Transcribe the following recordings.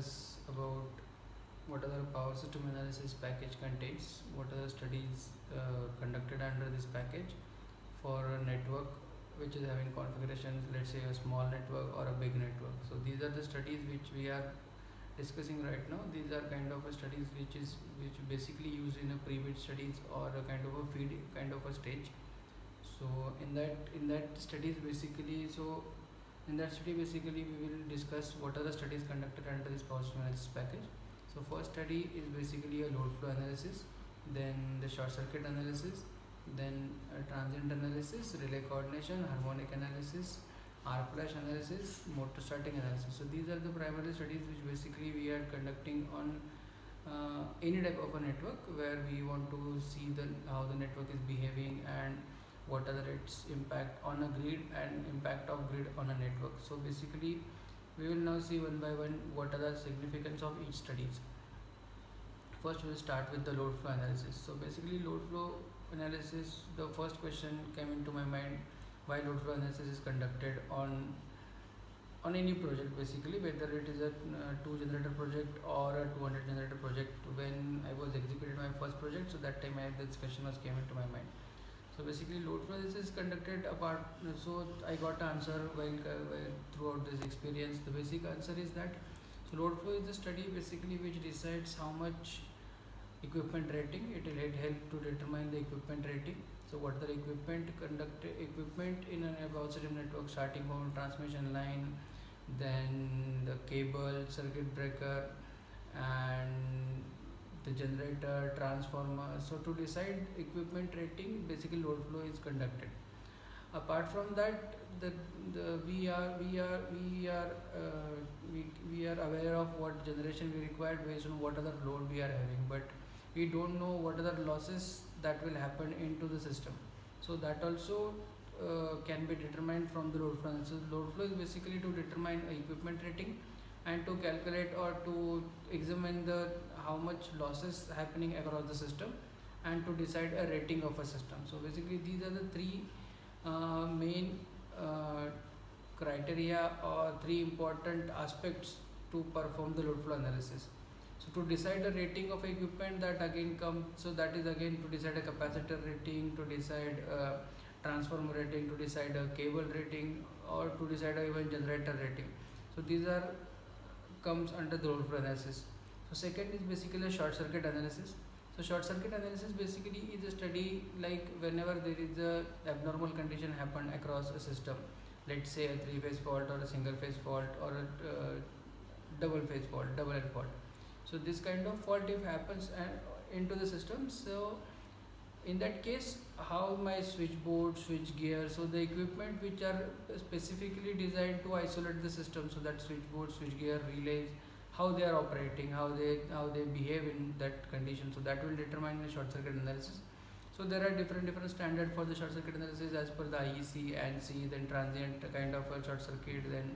discuss about what are the power system analysis package contains, what are the studies conducted under this package for a network which is having configurations, let's say a small network or a big network. So these are the studies which we are discussing right now. These are kind of a studies which basically used in a pre-bid studies or a kind of a feed kind of a stage. So in that studies basically, in that study basically we will discuss what are the studies conducted under this power system analysis package. So first study is basically a load flow analysis, then the short circuit analysis, then transient analysis, relay coordination, harmonic analysis, arc flash analysis, motor starting analysis. So these are the primary studies which basically we are conducting on any type of a network where we want to see how the network is behaving and what are its impact on a grid and impact of grid on a network. So basically we will now see one by one what are the significance of each studies. First we will start with the load flow analysis. So basically load flow analysis, the first question came into my mind, why load flow analysis is conducted on any project, basically whether it is a 2 generator project or a 200 generator project. When I was executing my first project, so that time this question was came into my mind. So basically load flow analysis is conducted apart, so I got an answer while throughout this experience. The basic answer is that so load flow is the study basically which decides how much equipment rating. It will help to determine the equipment rating. So what the equipment in an power system network, starting from transmission line, then the cable, circuit breaker, and the generator, transformer. So to decide equipment rating, basically load flow is conducted. Apart from that, we are aware of what generation we require based on what other load we are having, but we don't know what are the losses that will happen into the system. So that also can be determined from the load flow. So load flow is basically to determine equipment rating and to calculate or to examine the how much losses happening across the system and to decide a rating of a system. So basically these are the three main criteria or three important aspects to perform the load flow analysis. So to decide the rating of equipment, that again comes, so that is again to decide a capacitor rating, to decide a transformer rating, to decide a cable rating, or to decide a even generator rating. So these are comes under the load flow analysis. So second is basically a short circuit analysis. So short circuit analysis basically is a study like whenever there is a abnormal condition happen across a system, let's say a 3-phase fault or a single phase fault or a double phase fault, double L fault. So this kind of fault if happens into the system, so in that case how my switchboard, switch gear, so the equipment which are specifically designed to isolate the system, so that switchboard, switch gear, relays, how they are operating, how they behave in that condition, so that will determine the short circuit analysis. So there are different standard for the short circuit analysis as per the IEC, ANSI, then transient kind of a short circuit, then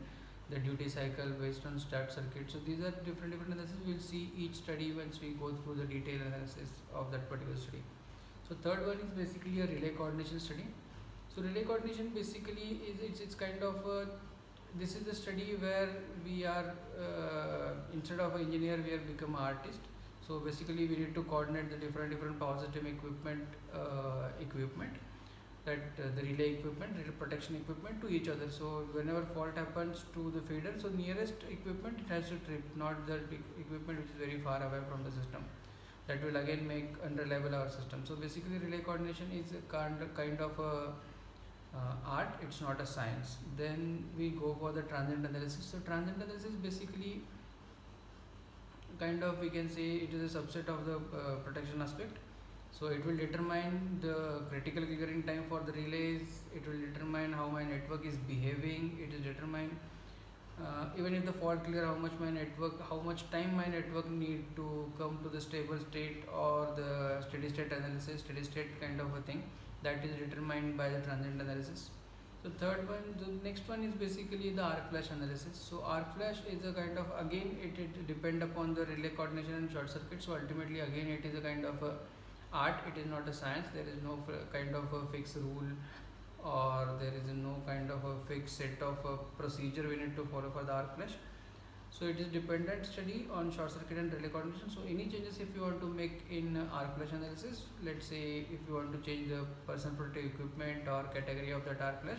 the duty cycle based on start circuit. So these are different analysis. We'll see each study once we go through the detailed analysis of that particular study. So third one is basically a relay coordination study. So relay coordination basically is it's kind of this is a study where we are instead of an engineer we have become an artist. So basically we need to coordinate the different power system equipment that the relay equipment, relay protection equipment to each other. So whenever fault happens to the feeder, so nearest equipment it has to trip, not the equipment which is very far away from the system. That will again make unreliable our system. So basically relay coordination is a kind of a art, it's not a science. Then we go for the transient analysis. So transient analysis basically kind of we can say it is a subset of the protection aspect. So it will determine the critical clearing time for the relays, it will determine how my network is behaving, it will determine even if the fault clear, how much time my network need to come to the stable state or the steady state analysis, steady state kind of a thing, that is determined by the transient analysis. So third one, the next one is basically the arc flash analysis. So arc flash is a kind of, again it depend upon the relay coordination and short circuit. So ultimately again it is a kind of a art, it is not a science. There is no kind of a fixed rule or there is no kind of a fixed set of a procedure we need to follow for the arc flash. So it is dependent study on short circuit and relay coordination. So any changes if you want to make in arc flash analysis, let's say if you want to change the person protective equipment or category of that arc flash,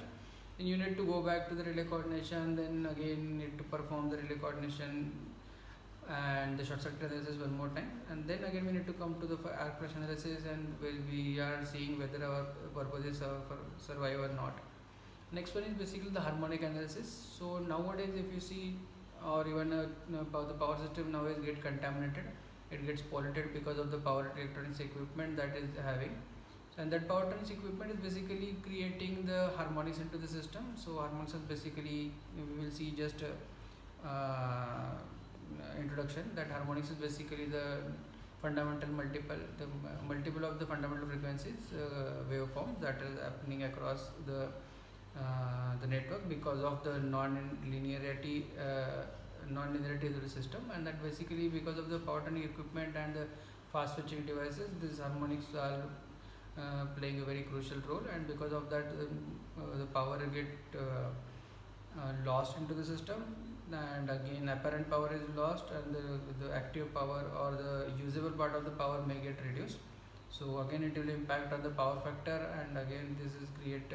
then you need to go back to the relay coordination, then again need to perform the relay coordination and the short circuit analysis one more time, and then again we need to come to the arc flash analysis, and we are seeing whether our purposes survive or not. Next one is basically the harmonic analysis. So nowadays if you see, or even the power system nowadays get contaminated, it gets polluted because of the power electronics equipment that is having. And that power electronics equipment is basically creating the harmonics into the system. So harmonics is basically, we will see just introduction, that harmonics is basically the fundamental multiple of the fundamental frequencies waveforms that is happening across the network because of the non-linearity of the system, and that basically because of the power turning equipment and the fast switching devices, these harmonics are playing a very crucial role, and because of that the power get lost into the system, and again apparent power is lost, and the active power or the usable part of the power may get reduced. So again it will impact on the power factor, and again this is create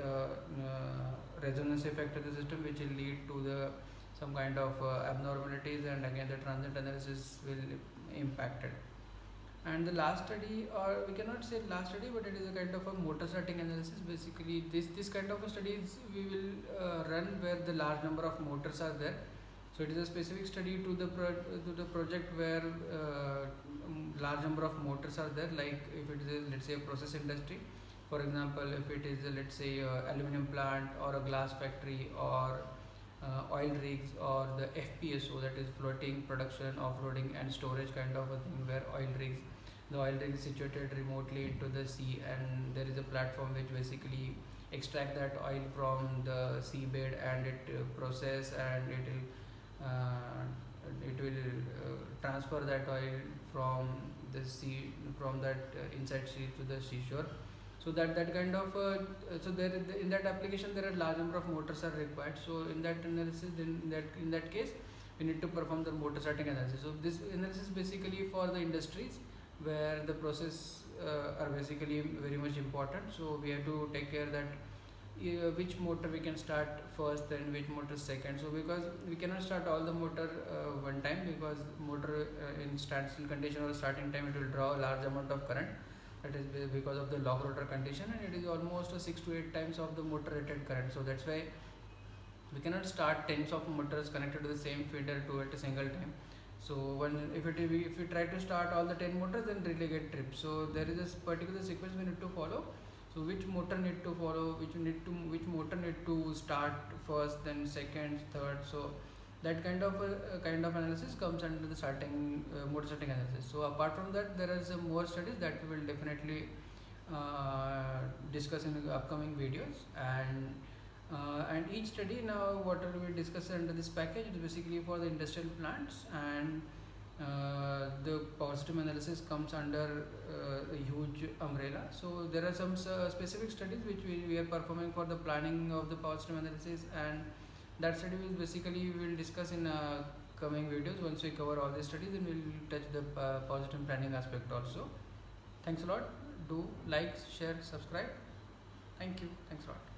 resonance effect of the system, which will lead to the some kind of abnormalities, and again the transient analysis will impacted. And the last study, or we cannot say last study, but it is a kind of a motor starting analysis. Basically this kind of a studies we will run where the large number of motors are there. So it is a specific study to the project where large number of motors are there, like if it is let's say a process industry, for example if it is let's say aluminum plant or a glass factory, or oil rigs, or the FPSO, that is floating production, offloading and storage kind of a thing, where the oil rig is situated remotely into the sea, and there is a platform which basically extract that oil from the seabed, and it process, and it will transfer that oil from the sea, from that inside sea to the seashore. So that kind of so there in that application there are large number of motors are required. So in that analysis, in that case we need to perform the motor starting analysis. So this analysis basically for the industries where the process are basically very much important. So we have to take care that which motor we can start first, then which motor second. So because we cannot start all the motor one time, because motor in standstill condition or starting time it will draw a large amount of current, that is because of the log rotor condition, and it is almost 6 to 8 times of the motor rated current. So that's why we cannot start tens of motors connected to the same feeder to at a single time. So if we try to start all the 10 motors, then relay get tripped. So there is a particular sequence we need to follow. So which motor need to follow, which motor need to start first, then second, third. So that kind of analysis comes under the starting motor starting analysis. So apart from that, there are some more studies that we will definitely discuss in the upcoming videos, and each study now whatever we discuss under this package is basically for the industrial plants, and the power system analysis comes under a huge umbrella. So there are some specific studies which we are performing for the planning of the power system analysis, and that study will basically we will discuss in coming videos. Once we cover all the studies, then we will touch the power system planning aspect also. Thanks a lot. Do like, share, subscribe. Thank you. Thanks a lot.